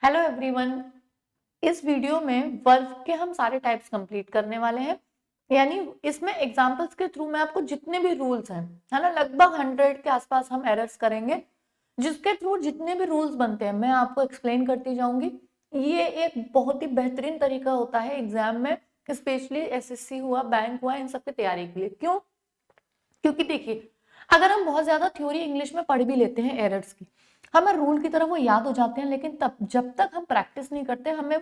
Hello everyone. इस video में verb के हम सारे टाइप्स कंप्लीट करने वाले हैं। यानी इसमें एग्जांपल्स के थ्रू मैं आपको जितने भी रूल्स हैं, है ना, लगभग 100 के आसपास हम एरर्स करेंगे, जिसके थ्रू जितने भी रूल्स बनते हैं मैं आपको एक्सप्लेन करती जाऊंगी। ये एक बहुत ही बेहतरीन तरीका होता है एग्जाम में, स्पेशली एसएससी हुआ, बैंक हुआ, इन सबकी तैयारी के लिए। क्यों? क्योंकि देखिए, अगर हम बहुत ज्यादा थ्योरी इंग्लिश में पढ़ भी लेते हैं एरर्स की, हमें रूल की तरह वो याद हो जाते हैं, लेकिन तब जब तक हम प्रैक्टिस नहीं करते, हमें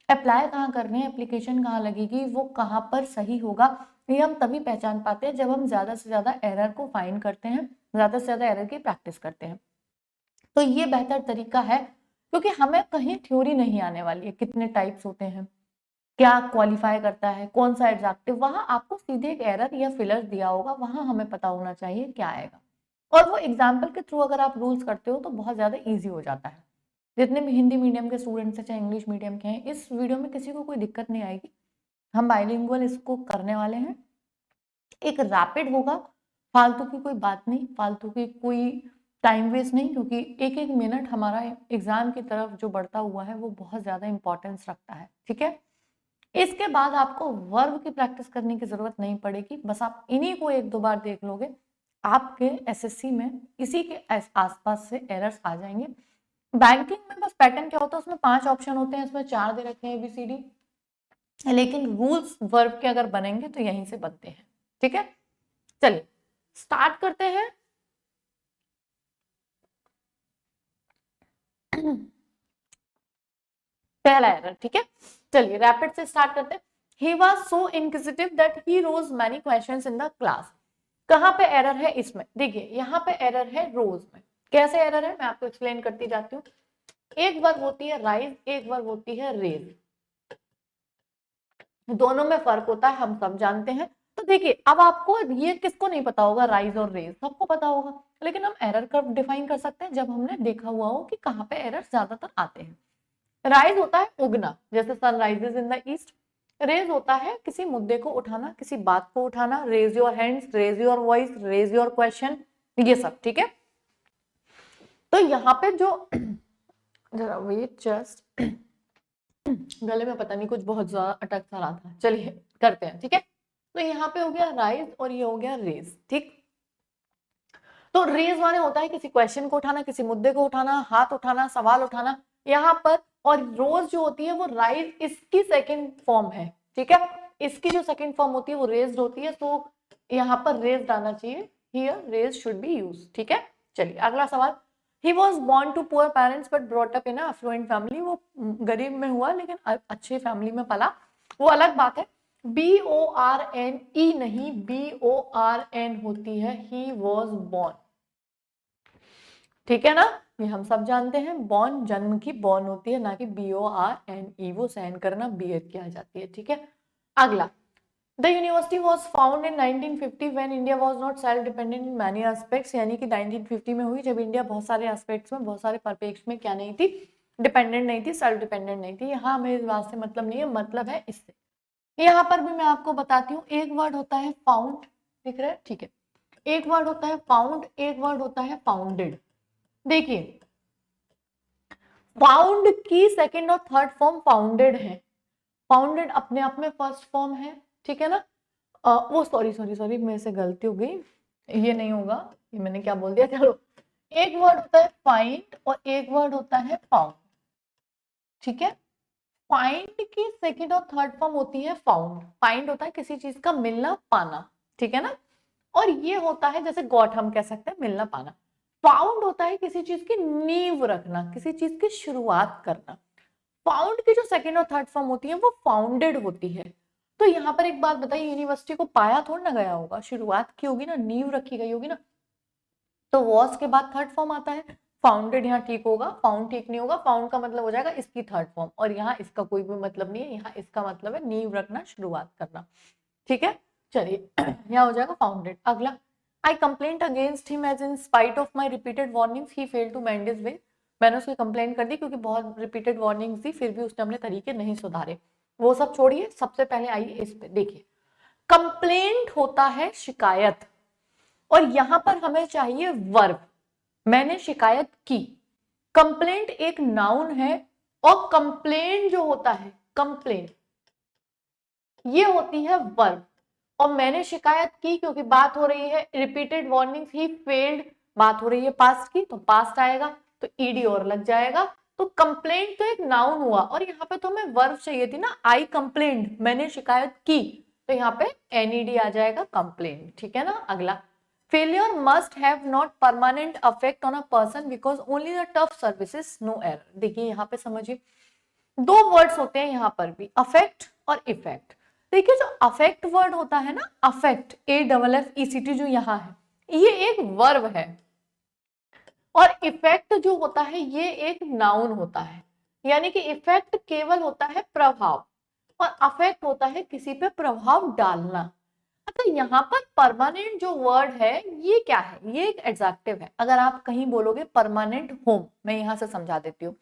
अप्लाई कहाँ करने हैं, एप्लीकेशन कहाँ लगेगी, वो कहाँ पर सही होगा, ये हम तभी पहचान पाते हैं जब हम ज्यादा से ज्यादा एरर को फाइंड करते हैं, ज्यादा से ज्यादा एरर की प्रैक्टिस करते हैं। तो ये बेहतर तरीका है, क्योंकि हमें कहीं थ्योरी नहीं आने वाली है, कितने टाइप्स होते हैं, क्या क्वालिफाई करता है, कौन सा एडजेक्टिव, वहां आपको सीधे एक एरर या फिलर दिया होगा, वहां हमें पता होना चाहिए क्या आएगा। और वो एग्जाम्पल के थ्रू अगर आप रूल्स करते हो तो बहुत ज्यादा इजी हो जाता है। जितने भी हिंदी मीडियम के स्टूडेंट्स हैं, चाहे इंग्लिश मीडियम के हैं, इस वीडियो में किसी को कोई दिक्कत नहीं आएगी। हम बाइलिंगुअल इसको करने वाले हैं, एक रैपिड होगा, फालतू की कोई बात नहीं, फालतू की कोई टाइम वेस्ट नहीं, क्योंकि एक एक मिनट हमारा एग्जाम की तरफ जो बढ़ता हुआ है वो बहुत ज्यादा इंपॉर्टेंस रखता है। ठीक है, इसके बाद आपको वर्ब की प्रैक्टिस करने की जरूरत नहीं पड़ेगी, बस आप इन्हीं को एक दो बार देख लोगे, आपके एसएससी में इसी के आसपास से एरर्स आ जाएंगे। बैंकिंग में बस पैटर्न क्या होता है, उसमें 5 ऑप्शन होते हैं, इसमें 4 दे रखे हैं एबीसीडी, लेकिन रूल्स वर्ब के अगर बनेंगे तो यहीं से बनते हैं। ठीक है, चलिए स्टार्ट करते हैं। पहला एरर, ठीक है, चलिए रैपिड से स्टार्ट करते हैं। He was so inquisitive that he rose many questions in the class। कहां पे एरर है इसमें? देखिए यहाँ पे एरर है रोज में। कैसे एरर है मैं आपको एक्सप्लेन करती जाती हूँ। एक वर्ब होती है राइज, एक वर्ब होती है रेज, दोनों में फर्क होता है, हम सब जानते हैं। तो देखिए अब आपको ये किसको नहीं पता होगा, राइज और रेज सबको पता होगा, लेकिन हम एरर कब डिफाइन कर सकते हैं, जब हमने देखा हुआ हो कि कहाँ पे एरर ज्यादातर आते हैं। राइज होता है उगना, जैसे sun rises in the east. Raise होता है किसी मुद्दे को उठाना, किसी बात को उठाना, raise your hands, raise your voice, raise your question, ये सब। ठीक है, तो यहाँ पे जो जरा वेट, जस्ट गले में पता नहीं कुछ बहुत ज्यादा अटक सा रहा था, चलिए करते हैं। ठीक है, तो यहाँ पे हो गया राइज और ये हो गया रेज। ठीक, तो रेज माने होता है किसी क्वेश्चन को उठाना, किसी मुद्दे को उठाना, हाथ उठाना, सवाल उठाना यहाँ पर। और रोज जो होती है वो राइज, इसकी सेकंड फॉर्म है। ठीक है, इसकी जो सेकंड फॉर्म होती है वो रेज्ड होती है, तो यहाँ पर रेज्ड आना चाहिए, here raise should be use. ठीक है, चलिए अगला सवाल। He was born to poor parents but brought up in affluent family. वो गरीब में हुआ लेकिन अच्छे फैमिली में पला, वो अलग बात है। BORN नहीं, BORN होती है, ही वॉज बॉर्न। ठीक है ना, ये हम सब जानते हैं, बॉर्न जन्म की बॉर्न होती है, ना कि BORNE, वो सहन करना बीएड किया जाती है। ठीक है, अगला। The university was found in 1950 when India was not self dependent in many aspects. यानी कि 1950 में हुई, जब इंडिया बहुत सारे एस्पेक्ट्स में, बहुत सारे परिप्रेक्ष्य में क्या नहीं थी, डिपेंडेंट नहीं थी, सेल्फ डिपेंडेंट नहीं थी। यहाँ हमें इस बात से मतलब नहीं है, मतलब है इससे। यहाँ पर भी मैं आपको बताती हूँ, एक वर्ड होता है फाउंड, दिख रहा है? ठीक है, एक वर्ड होता है फाउंड, एक वर्ड होता है फाउंडेड। देखिए फाउंड की सेकंड और थर्ड फॉर्म फाउंडेड है, फाउंडेड अपने आप में फर्स्ट फॉर्म है। ठीक है ना, वो सॉरी सॉरी सॉरी मेरे से गलती हो गई, ये नहीं होगा, ये मैंने क्या बोल दिया, चलो। एक वर्ड होता है फाइंड और एक वर्ड होता है फाउंड। ठीक है, फाइंड की सेकंड और थर्ड फॉर्म होती है फाउंड। फाइंड होता है किसी चीज का मिलना पाना, ठीक है ना, और ये होता है जैसे गॉट हम कह सकते हैं, मिलना पाना। फाउंड होता है किसी चीज की नींव रखना, किसी चीज की शुरुआत करना। फाउंड की जो सेकंड और थर्ड फॉर्म होती है वो फाउंडेड होती है। तो यहाँ पर एक बात बताइए, यूनिवर्सिटी को पाया थोड़ा ना गया होगा, शुरुआत की होगी ना, नींव रखी गई होगी ना। तो वॉज के बाद थर्ड फॉर्म आता है, फाउंडेड यहाँ ठीक होगा, फाउंड ठीक नहीं होगा, फाउंड का मतलब हो जाएगा इसकी थर्ड फॉर्म, और यहाँ इसका कोई भी मतलब नहीं है, यहाँ इसका मतलब है नींव रखना, शुरुआत करना। ठीक है, चलिए यहाँ हो जाएगा फाउंडेड। अगला, I complaint against him as in spite of my repeated warnings he failed to mend his way. मैंने उसकी कंप्लेंट कर दी क्योंकि बहुत रिपीटेड वार्निंग्स दी, फिर भी उसने अपने तरीके नहीं सुधारे। वो सब छोड़िए, सबसे पहले आइए इस पे। देखिए कंप्लेंट होता है शिकायत, और यहां पर हमें चाहिए वर्ब। मैंने शिकायत की, कंप्लेंट एक नाउन है और कंप्लेंट जो होता है, कंप्लेंट ये होती है वर्ब। और मैंने शिकायत की, क्योंकि बात हो रही है रिपीटेड वार्निंग्स ही फेल्ड, बात हो रही है पास्ट की, तो पास्ट आएगा तो ईडी और लग जाएगा। तो कंप्लेंट तो एक नाउन हुआ और यहाँ पे तो हमें वर्ब चाहिए थी ना, आई कंप्लेंट, मैंने शिकायत की, तो यहाँ पे एनईडी आ जाएगा कंप्लेंट। ठीक है ना। अगला, failure must have not permanent affect on a person because only the tough services no error. देखिए यहाँ पे समझिए, दो वर्ड्स होते हैं यहाँ पर भी, अफेक्ट और इफेक्ट। देखिए जो अफेक्ट वर्ड होता है ना, अफेक्ट AFFECT जो यहाँ है, ये एक वर्ब है। और इफेक्ट जो होता है ये एक नाउन होता है। यानी कि इफेक्ट केवल होता है प्रभाव और अफेक्ट होता है किसी पे प्रभाव डालना। अच्छा, यहाँ पर परमानेंट जो वर्ड है ये क्या है, ये एक एडजेक्टिव है। अगर आप कहीं बोलोगे परमानेंट होम, मैं यहाँ से समझा देती हूँ।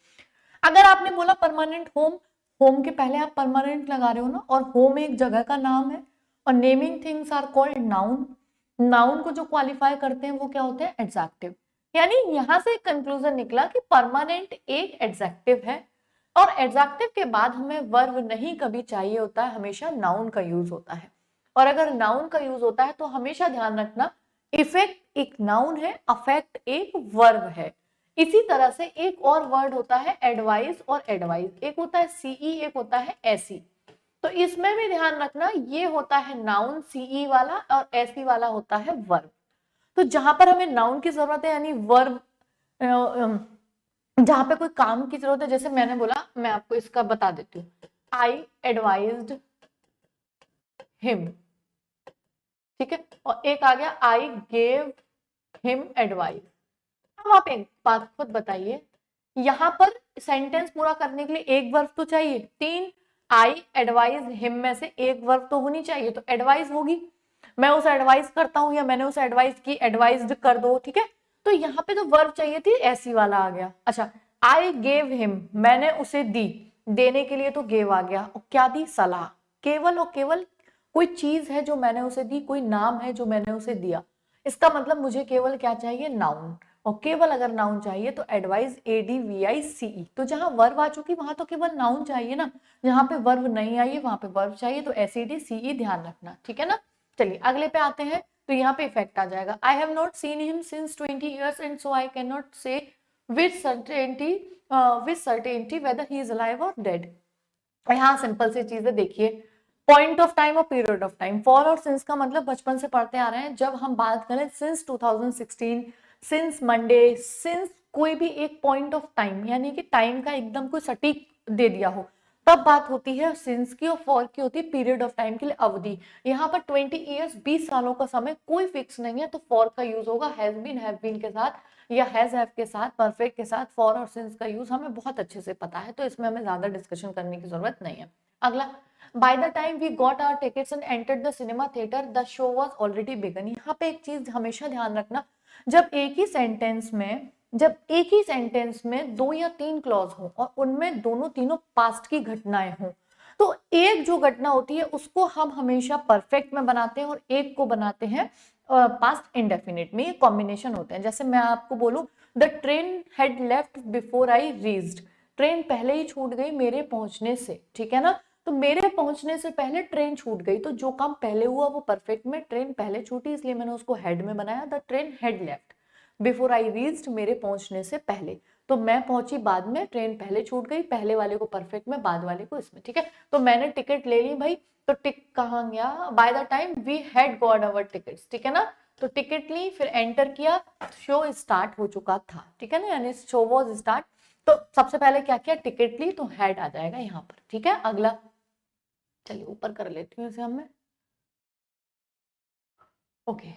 अगर आपने बोला परमानेंट होम, होम के पहले आप परमानेंट लगा रहे हो ना, और होम एक जगह का नाम है और naming things are called noun. Noun को जो क्वालिफाई करते हैं वो क्या होते हैं, एडजेक्टिव। यानी यहां से एक कंक्लूजन निकला कि परमानेंट एक एडजेक्टिव है और एडजेक्टिव के बाद हमें वर्ब नहीं कभी चाहिए होता है, हमेशा नाउन का यूज होता है। और अगर नाउन का यूज होता है तो हमेशा ध्यान रखना, इफेक्ट एक नाउन है, अफेक्ट एक वर्ब है। इसी तरह से एक और वर्ड होता है एडवाइस और एडवाइस, एक होता है सीई, एक होता है एसी। तो इसमें भी ध्यान रखना, ये होता है नाउन सीई वाला और एसी वाला होता है वर्ब। तो जहां पर हमें नाउन की जरूरत है यानी वर्ब, जहां पे कोई काम की जरूरत है, जैसे मैंने बोला, मैं आपको इसका बता देती हूँ, आई एडवाइज्ड हिम, ठीक है, और एक आ गया आई गेव हिम एडवाइस। अब आप एक बात खुद बताइए, यहाँ पर सेंटेंस पूरा करने के लिए एक वर्ब तो चाहिए, तीन आई एडवाइज हिम में से एक वर्ब तो होनी चाहिए, तो एडवाइस होगी। मैं उसे एडवाइस करता हूँ या मैंने उसे एडवाइस की, एडवाइज्ड कर दो, ठीक है। तो यहाँ पे तो वर्ब चाहिए थी, ऐसी वाला आ गया। अच्छा, आई गेव हिम, मैंने उसे दी, देने के लिए तो गेव आ गया, और क्या दी, सलाह। केवल और केवल कोई चीज है जो मैंने उसे दी, कोई नाम है जो मैंने उसे दिया, इसका मतलब मुझे केवल क्या चाहिए, नाउन। और केवल अगर नाउन चाहिए तो एडवाइस ADVICE। तो जहां वर्ब आ चुकी वहां तो केवल नाउन चाहिए ना, जहां पे वर्ब नहीं आई है वहां पे वर्ब चाहिए, तो SEDCE ध्यान रखना, ठीक है ना। चलिए अगले पे आते हैं, तो यहाँ पे इफेक्ट आ जाएगा, I have not seen him since 20 years and so I can not say with certainty whether he is alive और डेड। यहाँ सिंपल सी चीजें देखिए, पॉइंट ऑफ टाइम और पीरियड ऑफ टाइम। फॉर और सिंस का मतलब बचपन से पढ़ते आ रहे हैं, जब हम बात करें सिंस 2016, सिंस मंडे, सिंस कोई भी एक पॉइंट ऑफ टाइम, यानी कि टाइम का एकदम कोई सटीक दे दिया हो, तब बात होती है सिंस की। और फॉर की होती है पीरियड ऑफ टाइम के लिए अवधि। यहाँ पर 20 ईयर्स 20 सालों का समय कोई फिक्स नहीं है, तो फॉर का यूज होगा हैज बीन, हैव बीन के साथ या हैज हैव के साथ, परफेक्ट के साथ। फॉर और सिंस का यूज हमें बहुत अच्छे से पता है, तो इसमें हमें ज्यादा डिस्कशन करने की जरूरत नहीं है। अगला, by the time we got our tickets and entered the cinema theatre the show was already begun. यहाँ पे एक चीज हमेशा ध्यान रखना, जब एक ही सेंटेंस में दो या तीन क्लॉज हो और उनमें दोनों तीनों पास्ट की घटनाएं हो, तो एक जो घटना होती है उसको हम हमेशा परफेक्ट में बनाते हैं और एक को बनाते हैं पास्ट इंडेफिनिट में। ये कॉम्बिनेशन होते हैं। जैसे मैं आपको बोलूं, the train had left before I reached, train पहले ही छूट गई मेरे पहुंचने से, ठीक है ना। तो मेरे पहुंचने से पहले ट्रेन छूट गई, तो जो काम पहले हुआ वो परफेक्ट में, ट्रेन पहले छूटी इसलिए मैंने उसको हेड में बनाया, the train had left before I reached, मेरे पहुंचने से पहले। तो मैं पहुंची बाद में, ट्रेन पहले छूट गई, पहले वाले को परफेक्ट में, बाद वाले को इसमें, ठीक है। तो मैंने टिकट ले ली भाई, तो टिक कहाँ गया, by the time we had got our tickets, ठीक है ना। तो टिकट ली, फिर एंटर किया, शो स्टार्ट हो चुका था, ठीक है ना, यानी शो वॉज स्टार्ट। तो सबसे पहले क्या किया, टिकट ली, तो हैड आ जाएगा यहाँ पर, ठीक है। अगला, चलिए ऊपर कर लेती हूँ इसे हमें, ओके,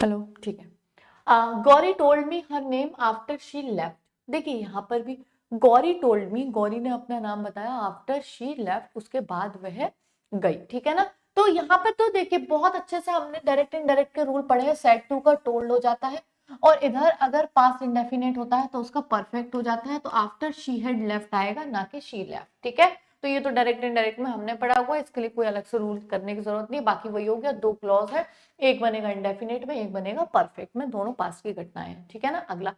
हेलो, ठीक है। Gauri told me her name after she left. देखिए यहाँ पर भी गौरी टोल्ड मी, गौरी ने अपना नाम बताया, आफ्टर शी लेफ्ट, उसके बाद वह गई, ठीक है ना। तो यहाँ पे तो देखिए बहुत अच्छे से हमने डायरेक्ट इनडायरेक्ट के रूल पढ़े हैं, सेड टू का टोल्ड हो जाता है, और इधर अगर पास्ट इंडेफिनिट होता है तो उसका परफेक्ट हो जाता है, तो आफ्टर शी हैड लेफ्ट आएगा, ना कि शी लेफ्ट, ठीक है। तो ये तो डायरेक्ट इनडायरेक्ट में हमने पढ़ा हुआ है, इसके लिए कोई अलग से रूल करने की जरूरत नहीं। बाकी वही हो गया, दो क्लॉज है, एक बनेगा इंडेफिनिट में, एक बनेगा परफेक्ट में, दोनों पास्ट की घटनाएं हैं, ठीक है ना। अगला,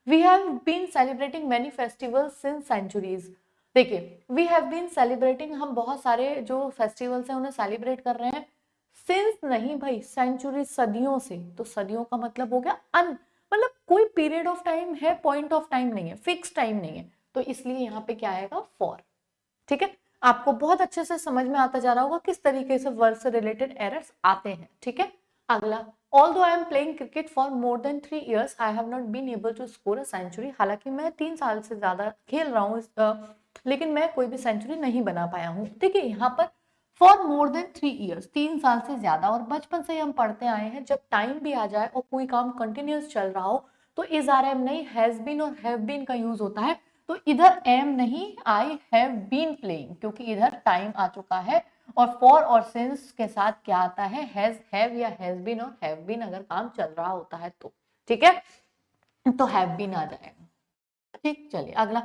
we have been celebrating many festivals since centuries. देखिए, वी हैव बीन सेलिब्रेटिंग, हम बहुत सारे जो फेस्टिवल्स हैं उन्हें सेलिब्रेट कर रहे हैं। सिंस नहीं भाई, सेंचुरी सदियों से, तो सदियों का मतलब हो गया मतलब कोई पीरियड ऑफ टाइम है, पॉइंट ऑफ टाइम नहीं है, फिक्स टाइम नहीं है, तो इसलिए यहाँ पे क्या आएगा, फॉर। ठीक है, आपको बहुत अच्छे से समझ में आता जा रहा होगा किस तरीके से वर्ड से रिलेटेड एरर्स आते हैं। ठीक है, अगला, although I am playing cricket for more than 3 years I have not been able to score a century. हालांकि मैं 3 साल से ज्यादा खेल रहा हूँ, लेकिन मैं कोई भी सेंचुरी नहीं बना पाया हूँ। देखिए यहाँ पर फॉर मोर देन 3 years, 3 साल से ज्यादा, और बचपन से ही हम पढ़ते आए हैं जब टाइम भी आ जाए और कोई काम कंटिन्यूस चल रहा हो तो इज आर एम नहीं, हैज बीन और हैव बीन का यूज होता है। तो इधर एम नहीं, आई हैव बीन प्लेइंग, क्योंकि इधर टाइम आ चुका है। और फॉर और सिंस के साथ क्या आता है, हैज, हैव या हैज बीन और हैव बीन अगर काम चल रहा होता है तो। ठीक है, तो हैव बीन आ जाएगा। ठीक, चलिए अगला,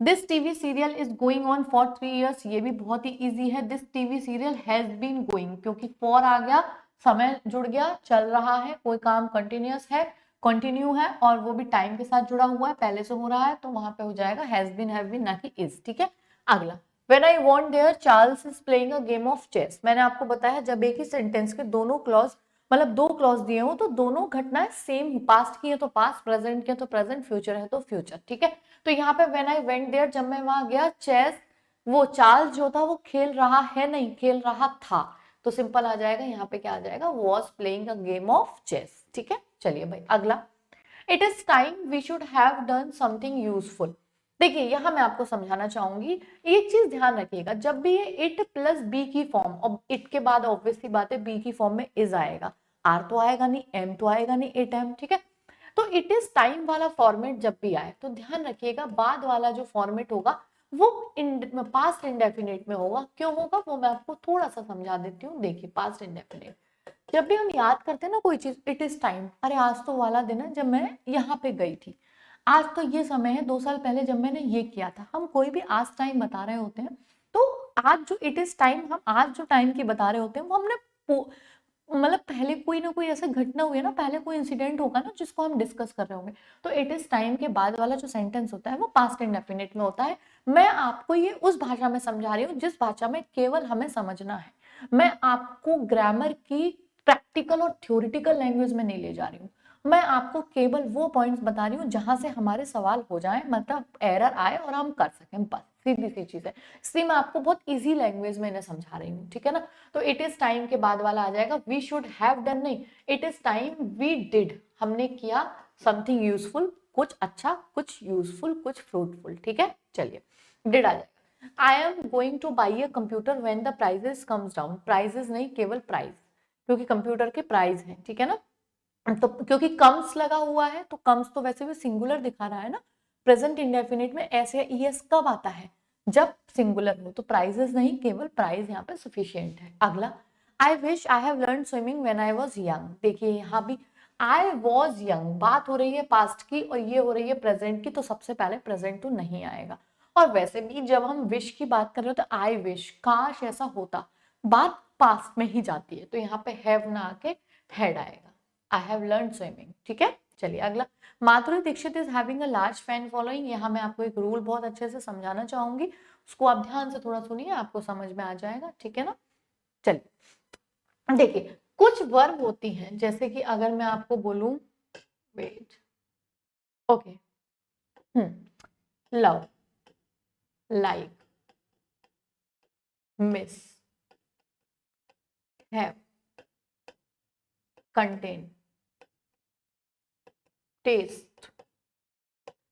this TV serial is going on for 3 years। ये भी बहुत ही इजी है, this TV serial has been going, क्योंकि फॉर आ गया, समय जुड़ गया, चल रहा है, कोई काम कंटिन्यूअस है, कंटिन्यू है, और वो भी टाइम के साथ जुड़ा हुआ है, पहले से हो रहा है, तो वहां पे हो जाएगा हैज बीन, हैव बीन, ना कि इज। ठीक है, अगला, when I want there Charles is playing a game of chess. मैंने आपको बताया जब एक ही सेंटेंस के दोनों क्लॉज, मतलब दो क्लॉज दिए हो तो दोनों घटनाएं सेम ही, पास्ट की है तो पास्ट, प्रेजेंट की है तो प्रेजेंट, फ्यूचर है तो फ्यूचर। ठीक है, तो यहाँ पे व्हेन आई वेंट देयर, जब मैं वहां गया, चेस, वो चार्ल्स जो था वो खेल रहा है नहीं, खेल रहा था, तो सिंपल आ जाएगा, यहाँ पे क्या आ जाएगा, was playing a game of chess. ठीक है, चलिए भाई अगला, it is time we should have done something useful. देखिए यहाँ मैं आपको समझाना चाहूंगी, एक चीज ध्यान रखिएगा, जब भी ये इट प्लस बी की फॉर्म, और इट के बाद ऑब्वियसली बात है बी की फॉर्म में इज आएगा, आर तो आएगा नहीं, एम तो आएगा नहीं, इट एम। ठीक है, तो इट इज टाइम वाला फॉर्मेट जब भी आए तो ध्यान रखिएगा, बाद वाला जो फॉर्मेट होगा वो पास्ट इंडेफिनिट में होगा। क्यों होगा वो मैं आपको थोड़ा सा समझा देती हूँ। देखिए, पास्ट इंडेफिनिट, जब भी हम याद करते हैं ना कोई चीज, इट इज टाइम, अरे आज तो वाला दिन है जब मैं यहाँ पे गई थी, आज तो ये समय है 2 साल पहले जब मैंने ये किया था। हम कोई भी आज टाइम बता रहे होते हैं तो आज जो इट इज टाइम, हम आज जो टाइम की बता रहे होते हैं वो हमने मतलब पहले कोई ना कोई ऐसा घटना हुई है ना, पहले कोई इंसिडेंट होगा ना जिसको हम डिस्कस कर रहे होंगे, तो इट इज टाइम के बाद वाला जो सेंटेंस होता है वो पास्ट इंडेफिनिट में होता है। मैं आपको ये उस भाषा में समझा रही हूँ जिस भाषा में केवल हमें समझना है, मैं आपको ग्रामर की प्रैक्टिकल और थ्योरेटिकल लैंग्वेज में नहीं ले जा रही हूँ, मैं आपको केवल वो पॉइंट्स बता रही हूँ जहां से हमारे सवाल हो जाए, मतलब एरर आए और हम कर सकें, बस सीधी सी चीज है। इसलिए मैं आपको बहुत इजी लैंग्वेज में इन्हें समझा रही हूँ। ठीक है ना, तो इट इज टाइम के बाद वाला आ जाएगा, वी शुड हैव डन नहीं, it is time we did, हमने किया समथिंग यूजफुल, कुछ अच्छा, कुछ यूजफुल, कुछ फ्रूटफुल। ठीक है, चलिए डिड आ जाएगा। I am going to buy a computer when the prices comes down, prices नहीं केवल प्राइस, क्योंकि कंप्यूटर के प्राइस हैं। ठीक है ना, तो क्योंकि कम्स लगा हुआ है तो कम्स तो वैसे भी सिंगुलर दिखा रहा है ना, प्रेजेंट इंडेफिनिट में ऐसे ईएस कब आता है, जब सिंगुलर हो, तो प्राइजेस नहीं केवल प्राइस यहाँ पे सफिशिएंट है। अगला, I wish I have learn swimming when I was young. देखिए यहाँ भी आई वाज यंग, बात हो रही है पास्ट की और ये हो रही है प्रेजेंट की, तो सबसे पहले प्रेजेंट तो नहीं आएगा। और वैसे भी जब हम विश की बात कर रहे हो तो आई विश, काश ऐसा होता, बात पास्ट में ही जाती है, तो यहाँ पे हैव ना आके हैड आएगा, आई हैव लर्न स्विमिंग। ठीक है, चलिए अगला, Madhuri Dixit is having a large fan following. यहाँ मैं आपको एक रूल बहुत अच्छे से समझाना चाहूंगी, उसको आप ध्यान से थोड़ा सुनिए, आपको समझ में आ जाएगा। ठीक है ना, चलिए देखिए, कुछ वर्ब होती हैं, जैसे कि अगर मैं आपको बोलूं, wait, okay, love, like, miss, have, contain, taste,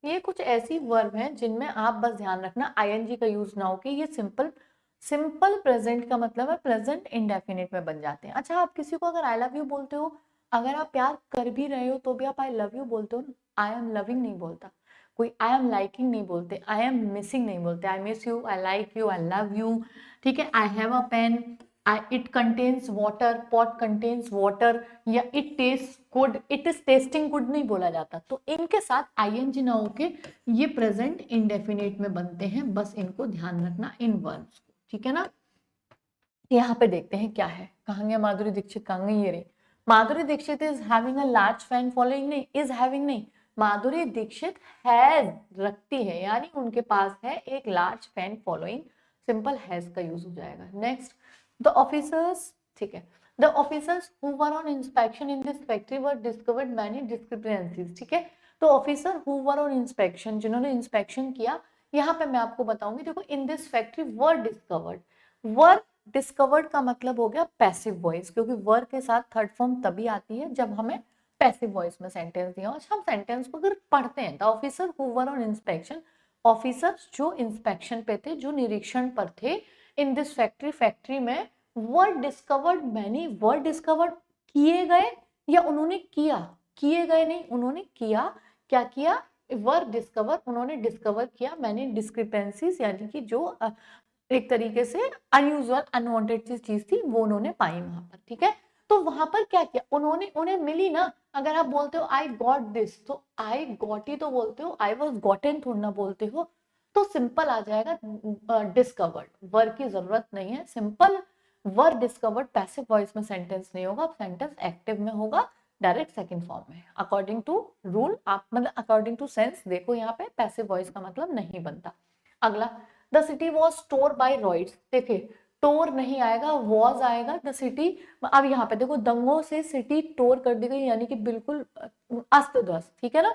ये कुछ ऐसी वर्ब हैं जिनमें आप बस ध्यान रखना आईएनजी का यूज ना हो, कि ये सिंपल सिंपल प्रेजेंट का मतलब है प्रेजेंट इंडेफिनिट में बन जाते हैं। अच्छा, आप किसी को अगर आई लव यू बोलते हो, अगर आप प्यार कर भी रहे हो तो भी आप आई लव यू बोलते हो, आई एम लविंग नहीं बोलता कोई, आई एम लाइकिंग नहीं बोलते, आई एम मिसिंग नहीं बोलते, I miss you, I like you, I love you. ठीक है, I have a pen, it contains water, pot contains water, या it taste good, it is tasting good नहीं बोला जाता। तो इनके साथ आईएनजी ना होके ये प्रेजेंट इंडेफिनिट में बनते हैं, बस इनको ध्यान रखना इन वर्ब्स को, ठीक है ना। यहाँ पे देखते हैं क्या है, कहाँ गया माधुरी दीक्षित, कहाँ गई ये रही। Madhuri Dixit is having a large fan following, नहीं, इज हैविंग नहीं, माधुरी दीक्षित हैज रखती है, यानी उनके पास है एक large fan following, simple has का यूज हो जाएगा। नेक्स्ट, द ऑफिसर्स, ठीक है, the officers who were on inspection in this factory were discovered many discrepancies, ठीक है। तो officer who were on inspection, जिन्होंने इंस्पेक्शन किया, यहाँ पे मैं आपको बताऊंगी, देखो in this factory were discovered, were discovered का मतलब हो गया पैसिव वॉइस, क्योंकि वर्ब के साथ थर्ड फॉर्म तभी आती है जब हमें पैसिव वॉइस में सेंटेंस दिया हो। अच्छा, हम सेंटेंस को अगर पढ़ते हैं, the officer who were on inspection, officers जो इंस्पेक्शन पे थे, जो निरीक्षण पर थे, इन दिस फैक्ट्री, फैक्ट्री में, were discovered many, were discovered किए गए, या उन्होंने किया, किए गए नहीं, उन्होंने किया, क्या किया, वर डिस्कवर, उन्होंने डिस्कवर किया, मैंने डिस्क्रिपेंसीज, यानी कि जो एक तरीके से अनयूजुअल अनवांटेड चीज थी वो उन्होंने पाई वहां पर, ठीक है। तो वहां पर क्या किया उन्होंने, उन्हें मिली ना। अगर आप बोलते हो आई गॉट दिस, तो आई गॉट ही तो बोलते हो, आई वॉज गॉटन थोड़ा ना बोलते हो। तो सिंपल आ जाएगा डिस्कवर्ड, वर्ब की जरूरत नहीं है, simple verb discovered passive voice में सेंटेंस नहीं होगा, सेंटेंस एक्टिव में होगा, डायरेक्ट सेकंड फॉर्म में, अकॉर्डिंग टू रूल, आप मतलब अकॉर्डिंग टू सेंस देखो, यहाँ पे पैसिव वॉइस का मतलब नहीं बनता। अगला, the city was torn by riots, देखिए टोर नहीं आएगा, वॉज आएगा, द सिटी। अब यहाँ पे देखो दंगों से सिटी टोर कर दी गई, यानी कि बिल्कुल अस्त व्यस्त, ठीक है ना।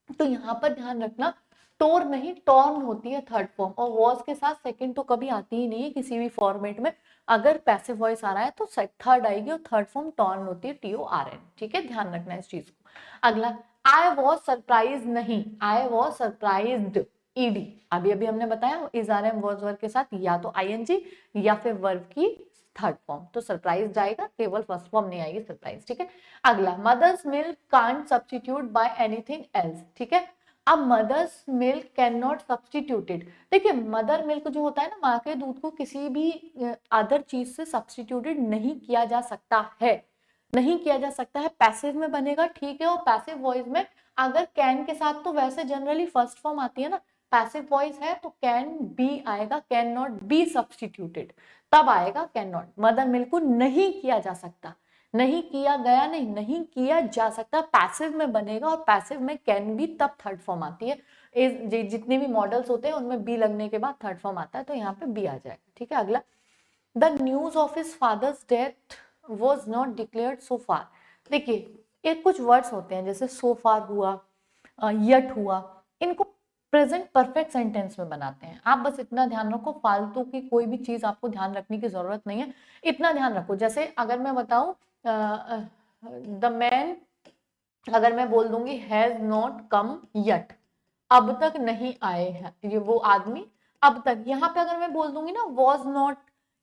तो यहाँ पर ध्यान रखना, टोर नहीं टॉर्न होती है थर्ड फॉर्म, और वॉज के साथ सेकंड तो कभी आती ही नहीं है किसी भी फॉर्मेट में। अगर पैसिव वॉइस आ रहा है तो थर्ड आएगी, और थर्ड फॉर्म टॉर्न होती है, TORN, ठीक है, ध्यान रखना इस चीज को। अगला, आई वॉज सरप्राइज नहीं, आई वॉज सरप्राइज्ड, ईडी, अभी अभी हमने बताया is are am was verb के साथ या तो आईएनजी या फिर वर्ब की थर्ड फॉर्म, तो सरप्राइज जाएगा, केवल फर्स्ट फॉर्म नहीं आएगी सरप्राइज, ठीक है। अगला, mother's milk can't substitute by anything else, ठीक है। अब mother's milk can not substituted, देखिए मदर मिल्क जो होता है ना, माँ के दूध को किसी भी अदर चीज से सब्स्टिट्यूटेड नहीं किया जा सकता है, नहीं किया जा सकता है, पैसिव में बनेगा, ठीक है। और पैसिव वॉइस में अगर कैन के साथ तो वैसे जनरली फर्स्ट फॉर्म आती है ना, पैसिव वॉइस है तो कैन बी आएगा, कैन नॉट बी सब्स्टिट्यूटेड, तब आएगा कैन नॉट। मदर मिल्क को नहीं किया जा सकता, नहीं किया गया नहीं, नहीं किया जा सकता, पैसिव में बनेगा, और पैसिव में कैन बी तब थर्ड फॉर्म आती है। जितने भी मॉडल्स होते हैं उनमें बी लगने के बाद थर्ड फॉर्म आता है, तो यहाँ पे बी आ जाएगा, ठीक है। अगला, the news of his father's death was not declared so far, देखिए एक कुछ वर्ड्स होते हैं जैसे सो फार हुआ, यट हुआ, इनको प्रेजेंट परफेक्ट सेंटेंस में बनाते हैं। आप बस इतना ध्यान रखो, फालतू की कोई भी चीज आपको ध्यान रखने की जरूरत नहीं है, इतना ध्यान रखो। जैसे अगर मैं बताऊं द मैन, अगर मैं बोल दूंगी हैज नॉट कम यट, अब तक नहीं आए हैं ये वो आदमी, अब तक, यहाँ पे अगर मैं बोल दूंगी ना वॉज नॉट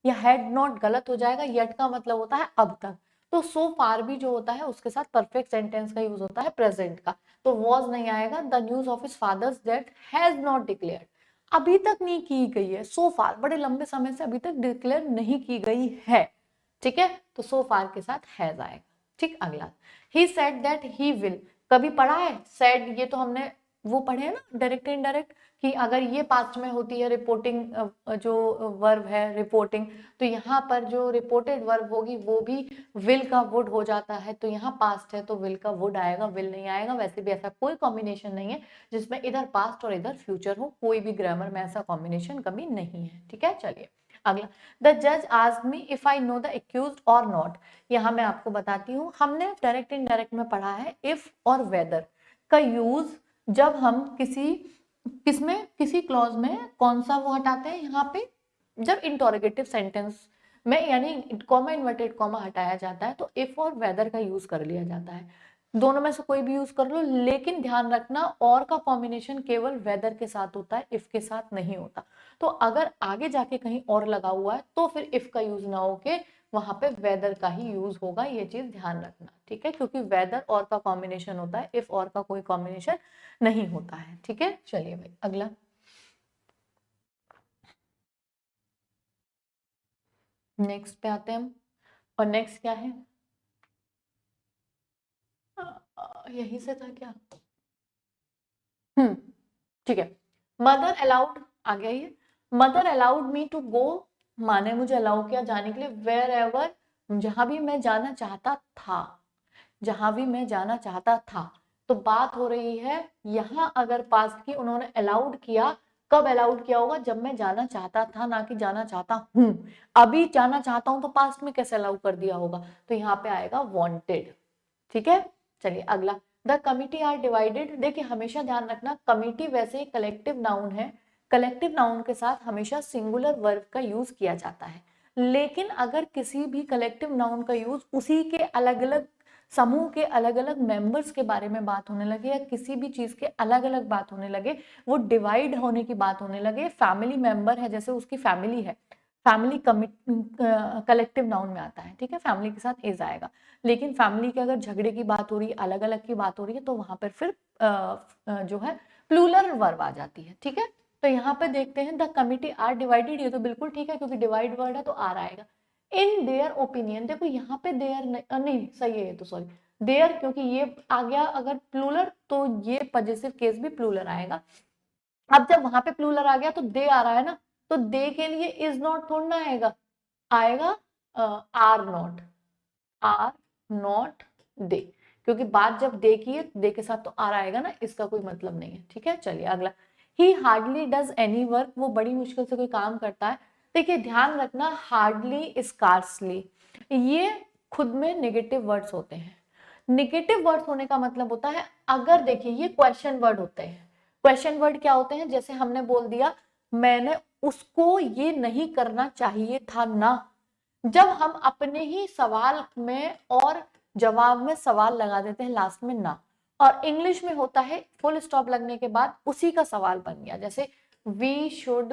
या हैड नॉट, गलत हो जाएगा, यट का मतलब होता है अब तक। तो सो फार भी जो होता है उसके साथ परफेक्ट सेंटेंस का यूज होता है प्रेजेंट का, तो वॉज नहीं आएगा। The news of his father's death has not declared, अभी तक नहीं की गई है, सो फार बड़े लंबे समय से अभी तक डिक्लेयर नहीं की गई है, ठीक है। तो सो फार के साथ हैज आएगा, ठीक। अगला, he said that he will, कभी पढ़ा है सेड, ये तो हमने वो पढ़े हैं ना डायरेक्ट इनडायरेक्ट, कि अगर ये पास्ट में होती है रिपोर्टिंग जो वर्ब है रिपोर्टिंग, तो यहाँ पर जो रिपोर्टेड वर्ब होगी वो भी विल का वुड हो जाता है, तो यहाँ पास्ट है तो विल का वुड आएगा, विल नहीं आएगा। वैसे भी ऐसा कोई कॉम्बिनेशन नहीं है जिसमें इधर पास्ट और इधर फ्यूचर हो, कोई भी ग्रामर में ऐसा कॉम्बिनेशन कभी नहीं है, ठीक है। चलिए अगला, द जज asked me if I know the accused और नॉट, यहाँ मैं आपको बताती हूँ, हमने डायरेक्ट इनडायरेक्ट में पढ़ा है इफ और वेदर का यूज जब हम किसी क्लॉज में कौन सा वो हटाते हैं, यहाँ पे जब इंटरोगेटिव सेंटेंस में यानी कॉमा इन्वर्टेड कॉमा हटाया जाता है तो इफ और वेदर का यूज कर लिया जाता है। दोनों में से कोई भी यूज कर लो, लेकिन ध्यान रखना और का कॉम्बिनेशन केवल वेदर के साथ होता है, इफ के साथ नहीं होता। तो अगर आगे जाके कहीं और लगा हुआ है तो फिर इफ का यूज ना होके वहां पे वेदर का ही यूज होगा, ये चीज ध्यान रखना, ठीक है, क्योंकि वेदर और का कॉम्बिनेशन होता है, इफ और का कोई कॉम्बिनेशन नहीं होता है, ठीक है। चलिए भाई अगला, नेक्स्ट पे आते हैं हम, और नेक्स्ट क्या है, यही से था क्या, ठीक है। मदर अलाउड आ गया ये, mother allowed me to go, माने मुझे अलाउ किया जाने के लिए, वेयर एवर, जहां भी मैं जाना चाहता था, जहां भी मैं जाना चाहता था। तो बात हो रही है यहाँ अगर पास्ट की, उन्होंने अलाउड किया, कब अलाउड किया होगा, जब मैं जाना चाहता था, ना कि जाना चाहता हूं। अभी जाना चाहता हूं तो पास्ट में कैसे अलाउ कर दिया होगा, तो यहाँ पे आएगा वांटेड। ठीक है, चलिए अगला, द कमिटी आर डिवाइडेड। देखिए हमेशा ध्यान रखना, कमिटी वैसे कलेक्टिव नाउन है, कलेक्टिव नाउन के साथ हमेशा सिंगुलर वर्ब का यूज किया जाता है। लेकिन अगर किसी भी कलेक्टिव नाउन का यूज उसी के अलग अलग समूह के अलग अलग मेंबर्स के बारे में बात होने लगे, या किसी भी चीज के अलग अलग बात होने लगे, वो डिवाइड होने की बात होने लगे, फैमिली मेंबर है जैसे उसकी फैमिली है, फैमिली कलेक्टिव नाउन में आता है। ठीक है, फैमिली के साथ इज आएगा। लेकिन फैमिली के अगर झगड़े की बात हो रही है, अलग अलग की बात हो रही है, तो वहां पर फिर जो है प्लूरल वर्ब आ जाती है। ठीक है, तो यहाँ पे देखते हैं, द कमिटी आर डिवाइडेड, ये तो बिल्कुल ठीक है क्योंकि डिवाइड वर्ड है तो आर आएगा। इन देयर ओपिनियन, देखो यहाँ पे देयर नहीं सही है, ये तो सॉरी देयर, क्योंकि ये आ गया अगर प्लूरल तो ये पजेसिव केस भी प्लूरल आएगा। अब जब वहां पे प्लूरल आ गया तो दे आ रहा है ना, तो दे के लिए इज नॉट थोड़ा ना आएगा, आएगा are not, are not they, क्योंकि बात जब दे की है, दे के साथ तो आर आएगा ना, इसका कोई मतलब नहीं है। ठीक है, चलिए अगला, ही हार्डली डज एनी वर्क, वो बड़ी मुश्किल से कोई काम करता है। देखिए ध्यान रखना, हार्डली स्कार्सली ये खुद में नेगेटिव वर्ड्स होते हैं। नेगेटिव वर्ड्स होने का मतलब होता है, अगर देखिए ये क्वेश्चन वर्ड होते हैं। क्वेश्चन वर्ड क्या होते हैं, जैसे हमने बोल दिया मैंने उसको ये नहीं करना चाहिए था ना, जब हम अपने ही सवाल में और जवाब में सवाल लगा देते हैं लास्ट में ना, और इंग्लिश में होता है फुल स्टॉप लगने के बाद उसी का सवाल बन गया, जैसे we should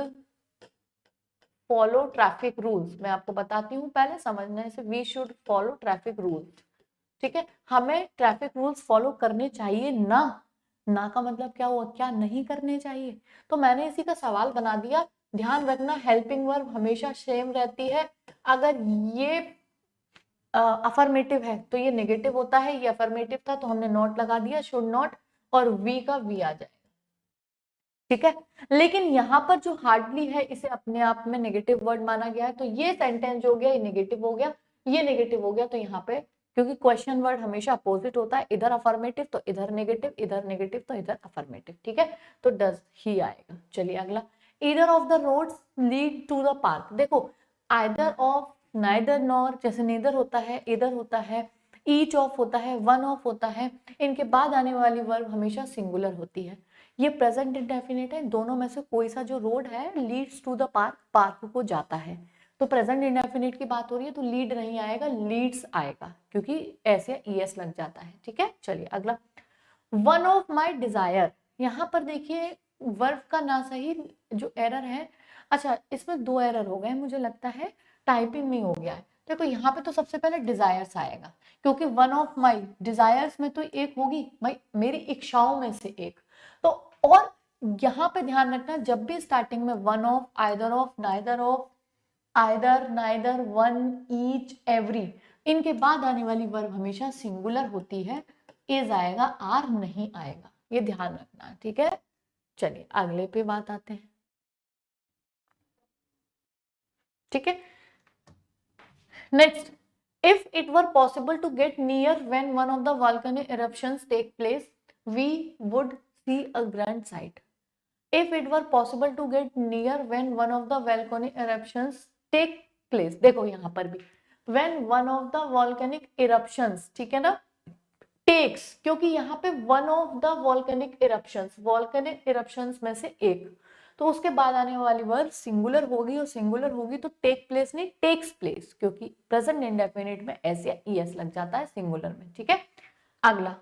follow traffic rules, मैं आपको बताती हूँ पहले समझने से, we should follow traffic rules. ठीक है, हमें ट्रैफिक रूल्स फॉलो करने चाहिए ना, ना का मतलब क्या हुआ, क्या नहीं करने चाहिए, तो मैंने इसी का सवाल बना दिया। ध्यान रखना हेल्पिंग वर्ब हमेशा सेम रहती है, अगर ये अफर्मेटिव है तो ये नेगेटिव होता है, ये अफर्मेटिव था तो हमने नॉट लगा दिया, शुड नॉट, और वी का वी आ जाएगा। ठीक है, लेकिन यहाँ पर जो हार्डली है इसे अपने आप में नेगेटिव वर्ड माना गया है, तो ये सेंटेंस जो हो गया ये नेगेटिव हो गया, ये नेगेटिव हो गया, तो यहाँ पे क्योंकि क्वेश्चन वर्ड हमेशा अपोजिट होता है, इधर अफर्मेटिव तो इधर नेगेटिव, इधर नेगेटिव तो इधर अफर्मेटिव। ठीक है, तो डज ही आएगा। चलिए अगला, either of the roads lead to the park. देखो आइदर ऑफ, नाइदर नॉर, जैसे नीदर होता है, इधर होता है, ईच ऑफ होता है, वन ऑफ होता है, इनके बाद आने वाली वर्ब हमेशा सिंगुलर होती है। ये प्रेजेंट इंडेफिनिट है, दोनों में से कोई सा जो रोड है leads to the park, park को जाता है, तो प्रेजेंट इंडेफिनिट की बात हो रही है तो लीड नहीं आएगा, लीड्स आएगा, क्योंकि ऐसे ईएस लग जाता है। ठीक है, चलिए अगला, वन ऑफ माई डिजायर, यहाँ पर देखिए वर्ब का ना सही जो एरर है, अच्छा इसमें दो एरर हो गए मुझे लगता है, टाइपिंग में हो गया है। देखो यहाँ पे तो सबसे पहले डिजायर्स आएगा, क्योंकि वन ऑफ माई डिजायर्स में तो एक होगी भाई, मेरी इच्छाओं में से एक, तो और यहाँ पे ध्यान रखना जब भी स्टार्टिंग में one of, either of, neither of, either, neither, one, each, every, इनके बाद आने वाली वर्ब हमेशा सिंगुलर होती है, इज आएगा, आर नहीं आएगा, ये ध्यान रखना। ठीक है, चलिए अगले पे बात आते हैं। ठीक है, next, if it were possible to get near when one of the volcanic eruptions take place, we would see a grand sight. If it were possible to get near when one of the volcanic eruptions take place, देखो यहाँ पर भी when one of the volcanic eruptions, ठीक है ना, takes, क्योंकि यहाँ पे one of the volcanic eruptions में से एक, तो उसके बाद आने वाली वर्ब सिंगुलर होगी, और सिंगुलर होगी तो टेक प्लेस नहीं टेक्स प्लेस, क्योंकि प्रेजेंट इंडेफिनिट में एस या ईएस लग जाता है सिंगुलर में। ठीक है, अगला,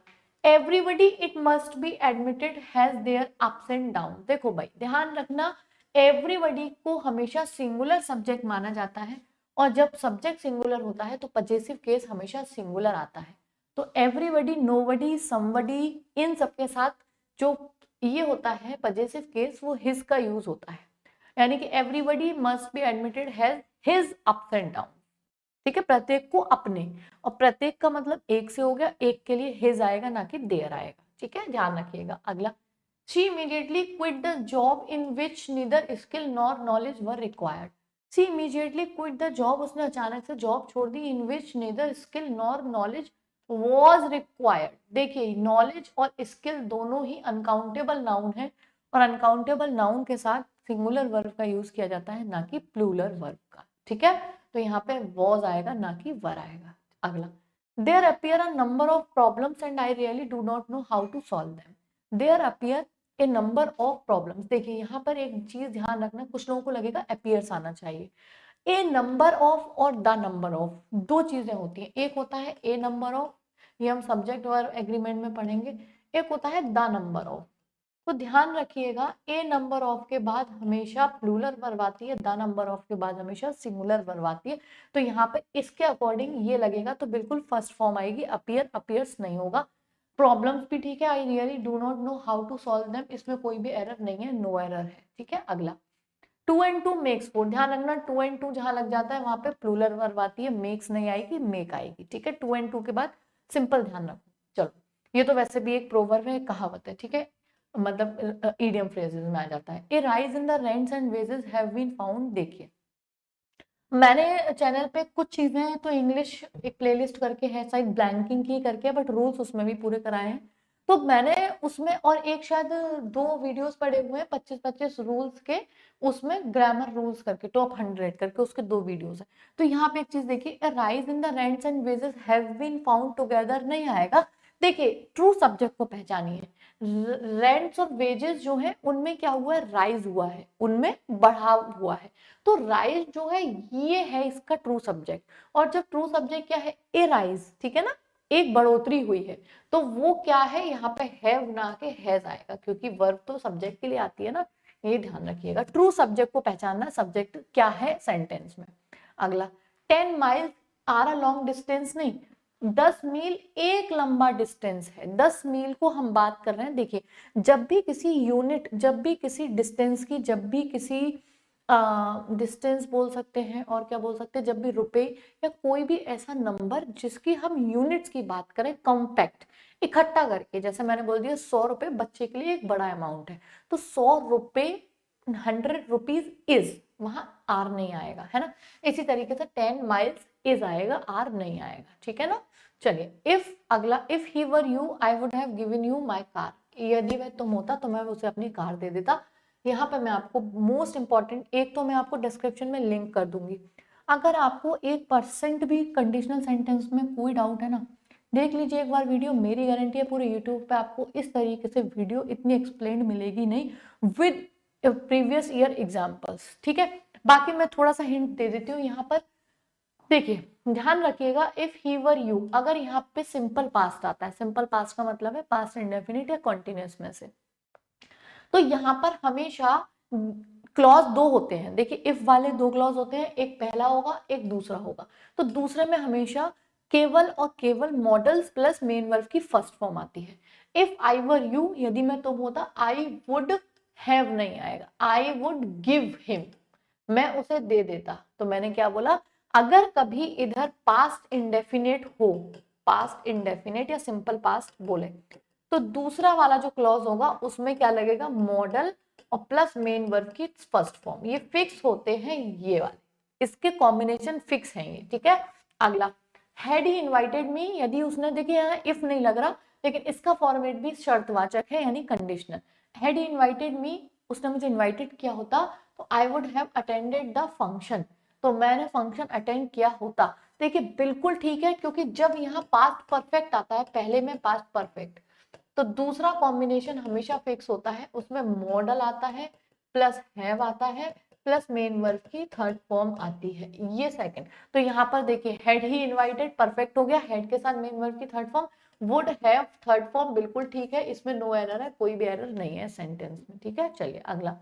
everybody it must be admitted has their ups and down. देखो भाई ध्यान रखना, एवरीबडी को हमेशा सिंगुलर सब्जेक्ट माना जाता है, और जब सब्जेक्ट सिंगुलर होता है तो पजेसिव केस हमेशा सिंगुलर आता है, तो एवरीबडी, नोबडी, समबडी, इन सबके साथ जो ये होता है पजेसिव केस, वो हिज का यूज होता है, यानी कि everybody must be admitted has his ups and down. ठीक है, प्रत्येक को अपने, और प्रत्येक का मतलब एक से हो गया, एक के लिए हिज आएगा ना कि देयर आएगा, ठीक है, ध्यान रखिएगा। अगला, she immediately quit the job in which neither skill nor knowledge were required. She immediately quit the job, उसने अचानक से जॉब छोड़ दी, in which neither skill nor knowledge was required. देखिए, नॉलेज और स्किल दोनों ही अनकाउंटेबल नाउन है, और अनकाउंटेबल नाउन के साथ सिंगुलर वर्ब का यूज किया जाता है, ना कि प्लूरल वर्ब का, ठीक है। तो यहाँ पे वॉज आएगा ना कि वर आएगा। अगला, there appear a number of problems and I really do not know how to solve them. There appear a number of problems. देखिए यहाँ पर एक चीज ध्यान रखना, कुछ लोगों को लगेगा अपीयर्स आना चाहिए। ए नंबर ऑफ और द नंबर ऑफ दो चीजें होती हैं, एक होता है ए नंबर ऑफ, ये हम सब्जेक्ट वर्ब एग्रीमेंट में पढ़ेंगे, एक होता है द नंबर ऑफ। तो ध्यान रखिएगा, ए नंबर ऑफ के बाद हमेशा प्लूरल वर्ब आती है, द नंबर ऑफ के बाद हमेशा सिंगुलर वर्ब आती है। तो यहाँ पे इसके अकॉर्डिंग ये लगेगा तो बिल्कुल फर्स्ट फॉर्म आएगी, अपीयर, अपीयर्स नहीं होगा। प्रॉब्लम्स भी ठीक है, I really do not know how to solve them, इसमें कोई भी एरर नहीं है, नो एरर है, ठीक है। अगला, 2 and 2 मेक्स 4। ध्यान रखना, 2 and 2 जहां लग जाता है वहां पे प्लूरल वर्ब आती है, मेक्स नहीं आएगी, मेक आएगी, ठीक है। 2 and 2 के बाद सिंपल ध्यान रखो। चलो, ये तो वैसे भी एक प्रोवर्ब है, कहावत है, ठीक है, मतलब इडियम फ्रेजेस में आ जाता है। A rise in the rents and wages have been found. देखिए, मैंने चैनल पे कुछ चीजें तो इंग्लिश एक प्लेलिस्ट करके है, शायद ब्लैंकिंग की करके, बट रूल्स उसमें भी पूरे कराए हैं। तो मैंने उसमें और एक शायद 2 वीडियोस पड़े हुए हैं 25-25 रूल्स के, उसमें ग्रामर रूल्स करके टॉप 100 करके उसके 2 वीडियोस हैं। तो यहाँ पे एक चीज देखिए, rise in the rents and wages have been found together नहीं आएगा। देखिए, ट्रू सब्जेक्ट को पहचानिए, रेंट्स और वेजेस जो है उनमें क्या हुआ है, राइज हुआ है, उनमें बढ़ाव हुआ है। तो राइज जो है ये है इसका ट्रू सब्जेक्ट, और जब ट्रू सब्जेक्ट क्या है, ए राइज, ठीक है ना, एक बढ़ोतरी हुई है, तो वो क्या है, यहाँ पे हैव ना के हैज आएगा, क्योंकि वर्ब तो सब्जेक्ट के लिए आती है ना, ये ध्यान रखिएगा। ट्रू सब्जेक्ट को पहचानना, सब्जेक्ट क्या है सेंटेंस में। अगला, 10 miles are a long distance नहीं, 10 मील एक लंबा डिस्टेंस है। 10 मील को हम बात कर रहे हैं। देखिए, जब भी किसी यूनिट, जब भी किसी डिस्टेंस की, जब भी किसी डिस्टेंस बोल सकते हैं, और क्या बोल सकते हैं, जब भी रुपए या कोई भी ऐसा नंबर जिसकी हम यूनिट्स की बात करें, कॉम्पैक्ट इकट्ठा करके, जैसे मैंने बोल दिया 100 रुपए बच्चे के लिए एक बड़ा अमाउंट है, तो 100 रुपए 100 रुपीज इज, वहां आर नहीं आएगा, है ना। इसी तरीके से 10 माइल्स इज आएगा, आर नहीं आएगा, ठीक है ना। चलिए, इफ, अगला, if he were you I would have given you my car. यदि वह तुम होता तो मैं उसे अपनी कार दे देता। यहाँ पे मैं आपको मोस्ट इंपॉर्टेंट, एक तो मैं आपको डिस्क्रिप्शन में लिंक कर दूंगी, अगर आपको 1% भी कंडीशनल सेंटेंस में कोई डाउट है ना, देख लीजिए एक बार वीडियो, मेरी गारंटी है पूरे यूट्यूब पे आपको इस तरीके से वीडियो इतनी एक्सप्लेन्ड मिलेगी नहीं, विद प्रीवियस ईयर एग्जाम्पल्स, ठीक है। बाकी मैं थोड़ा सा हिंट दे देती हूँ यहाँ पर। देखिए, ध्यान रखिएगा, इफ ही वर यू, अगर यहाँ पे सिंपल पास्ट आता है, सिंपल पास्ट का मतलब है पास्ट इंडेफिनिट या कॉन्टिन्यूअस में से, तो यहाँ पर हमेशा क्लॉज 2 होते हैं। देखिए, इफ वाले 2 क्लॉज होते हैं, एक पहला होगा, एक दूसरा होगा। तो दूसरे में हमेशा केवल और केवल मॉडल्स प्लस मेन वर्ब की फर्स्ट फॉर्म आती है। इफ आई वर यू, यदि मैं तुम होता, आई वुड हैव नहीं आएगा, आई वुड गिव हिम, मैं उसे दे देता। तो मैंने क्या बोला, अगर कभी इधर पास्ट इंडेफिनेट हो, पास्ट इंडेफिनेट या सिंपल पास्ट बोले, तो दूसरा वाला जो क्लॉज होगा उसमें क्या लगेगा, मॉडल और प्लस मेन वर्ब की फर्स्ट फॉर्म, ये फिक्स होते हैं, ये वाले इसके कॉम्बिनेशन फिक्स हैं ये, ठीक है। अगला, हैड ही इनवाइटेड मी, यदि उसने, देखिए यहाँ इफ नहीं लग रहा, लेकिन इसका फॉर्मेट भी शर्तवाचक है, यानी conditional. Had he invited me, उसने मुझे इनवाइटेड किया होता, तो I would have attended the function, तो मैंने फंक्शन अटेंड किया होता। देखिए, बिल्कुल ठीक है, क्योंकि जब यहाँ पास्ट परफेक्ट आता है, पहले में पास्ट परफेक्ट, तो दूसरा कॉम्बिनेशन हमेशा फिक्स होता है, उसमें मॉडल आता है, प्लस हैव आता है, प्लस मेन वर्ब की थर्ड फॉर्म आती है, ये सेकंड। तो यहाँ पर देखिए, हैड ही इनवाइटेड परफेक्ट हो गया, हैड के साथ मेन वर्ब की third form, would have third form, बिल्कुल ठीक है, इसमें नो एरर है, कोई भी एरर नहीं है सेंटेंस में, ठीक है। चलिए अगला,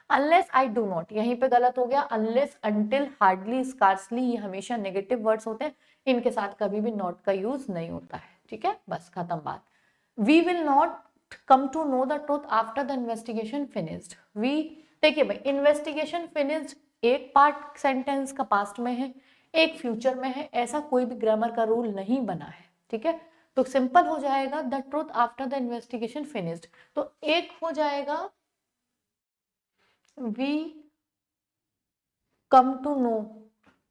अनलेस आई डू नॉट, यहीं पे गलत हो गया, अनलेस, अनटिल, हार्डली, स्कार्सली, ये हमेशा नेगेटिव वर्ड्स होते हैं, इनके साथ कभी भी नॉट का यूज नहीं होता है, ठीक है, बस खत्म बात। We will not come to know the truth after the investigation finished. We, देखिए भाई, investigation finished एक पार्ट सेंटेंस का पास्ट में है, एक फ्यूचर में है, ऐसा कोई भी ग्रामर का रूल नहीं बना है, ठीक है। तो सिंपल हो जाएगा the truth after the investigation finished. तो एक हो जाएगा we come to know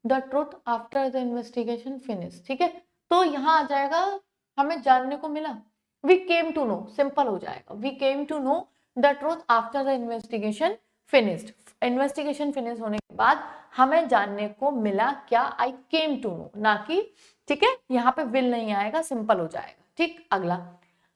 the truth after the investigation finish, ठीक है। तो यहां आ जाएगा हमें जानने को मिला, we came to know, simple हो जाएगा we came to know the truth after the investigation finished. Investigation finish होने के बाद हमें जानने को मिला क्या, आई केम टू नो, ना कि, ठीक है, यहाँ पे विल नहीं आएगा, सिंपल हो जाएगा, ठीक। अगला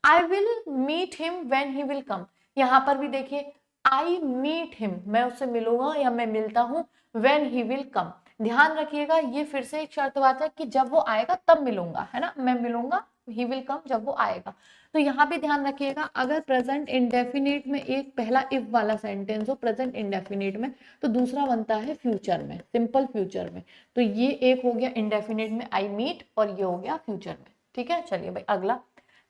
I will meet him when he will come. यहाँ पर भी देखिए आई मीट हिम, मैं उससे मिलूंगा या मैं मिलता हूं, व्हेन ही विल कम। ध्यान रखिएगा ये फिर से एक शर्त बात है कि जब वो आएगा तब मिलूंगा, है ना, मैं मिलूंगा, ही विल कम जब वो आएगा। तो यहाँ भी ध्यान रखिएगा अगर प्रेजेंट इंडेफिनिट में एक पहला इफ वाला सेंटेंस हो प्रेजेंट इंडेफिनिट में, तो दूसरा बनता है फ्यूचर में, सिंपल फ्यूचर में। तो ये एक हो गया इंडेफिनिट में आई मीट, और ये हो गया फ्यूचर में, ठीक है। चलिए भाई अगला,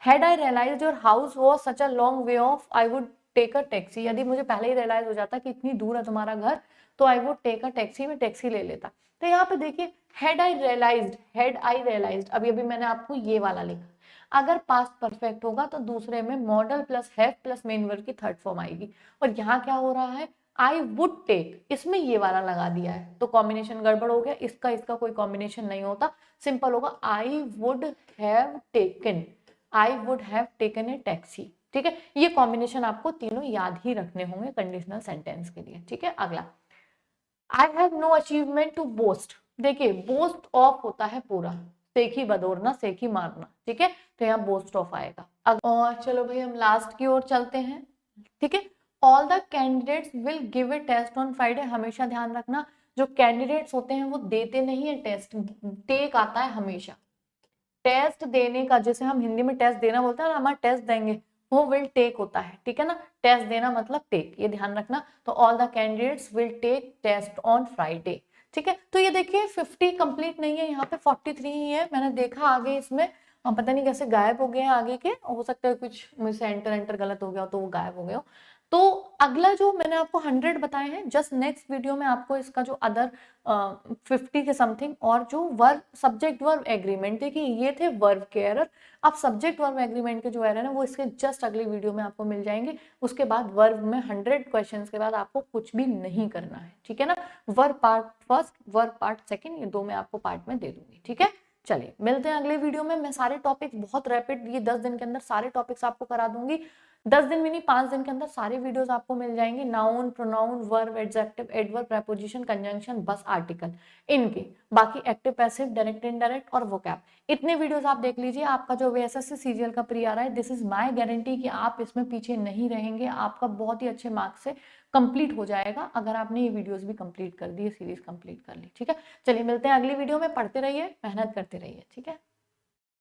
had I realized your house was such a long way off I would take a taxi. यदि मुझे पहले ही रियलाइज हो जाता कि इतनी दूर है तुम्हारा घर, तो I would take a taxi, में टैक्सी ले लेता। तो यहाँ पे देखिए हैड आई रियलाइज्ड, अभी अभी मैंने आपको ये वाला लिखा। अगर पास्ट परफेक्ट होगा तो दूसरे में model plus have plus main verb की थर्ड फॉर्म आएगी, और यहाँ क्या हो रहा है, आई वुड टेक, इसमें ये वाला लगा दिया है, तो कॉम्बिनेशन गड़बड़ हो गया, इसका कोई कॉम्बिनेशन नहीं होता, सिंपल होगा I would have taken, I would have taken a taxi, ठीक है। ये कॉम्बिनेशन आपको तीनों याद ही रखने होंगे कंडीशनल सेंटेंस के लिए, ठीक है। अगला I have no achievement to boast. देखिए बोस्ट ऑफ होता है पूरा, सेखी बदोरना, सेखी मारना, ठीक है, तो यहाँ बोस्ट ऑफ आएगा। और चलो भाई हम लास्ट की ओर चलते हैं, ठीक है। All the candidates will give a test on Friday. हमेशा ध्यान रखना जो कैंडिडेट्स होते हैं वो देते नहीं है टेस्ट, टेक आता है हमेशा। टेस्ट देने का, जैसे हम हिंदी में टेस्ट देना बोलते हैं ना, हमारा टेस्ट देंगे, वो विल टेक होता है, ठीक है ना, टेस्ट देना मतलब टेक, ये ध्यान रखना। तो all the candidates will take test on Friday, ठीक है। तो ये देखिए 50 कंप्लीट नहीं है, यहाँ पे 43 ही है, मैंने देखा आगे इसमें पता नहीं कैसे गायब हो गए हैं आगे के, हो सकता है कुछ मुझसे एंटर गलत हो गया हो तो वो गायब हो गया हो। तो अगला जो मैंने आपको 100 बताए हैं, जस्ट नेक्स्ट वीडियो में आपको इसका जो अदर 50 के समथिंग, और जो वर्ब सब्जेक्ट वर्ब एग्रीमेंट, देखिए ये थे वर्ब के एरर, अब सब्जेक्ट वर्ब एग्रीमेंट के जो एरर है वो इसके जस्ट अगले वीडियो में आपको मिल जाएंगे। उसके बाद वर्ब में 100 क्वेश्चंस के बाद आपको कुछ भी नहीं करना है, ठीक है ना। Verb part first, verb part second, ये दो मैं आपको पार्ट में दे दूंगी, ठीक है। चलिए मिलते हैं अगले वीडियो में, मैं सारे टॉपिक्स बहुत रैपिड, ये 10 दिन के अंदर सारे टॉपिक्स आपको करा दूंगी, 10 दिन भी नहीं 5 दिन के अंदर सारे वीडियोस आपको मिल जाएंगे। Noun, pronoun, verb, adjective, adverb, preposition, conjunction, बस आर्टिकल, इनके बाकी एक्टिव, पैसिव, डायरेक्ट, इनडायरेक्ट और वोकैब, इतने वीडियोस आप देख लीजिए। आपका जो VSSC सीजीएल का प्री आ रहा है, दिस इज माय गारंटी कि आप इसमें पीछे नहीं रहेंगे, आपका बहुत ही अच्छे मार्क्स से कंप्लीट हो जाएगा अगर आपने ये वीडियोस भी कंप्लीट कर दी, सीरीज कंप्लीट कर ली, ठीक है। चलिए मिलते हैं अगली वीडियो में, पढ़ते रहिए, मेहनत करते रहिए, ठीक है।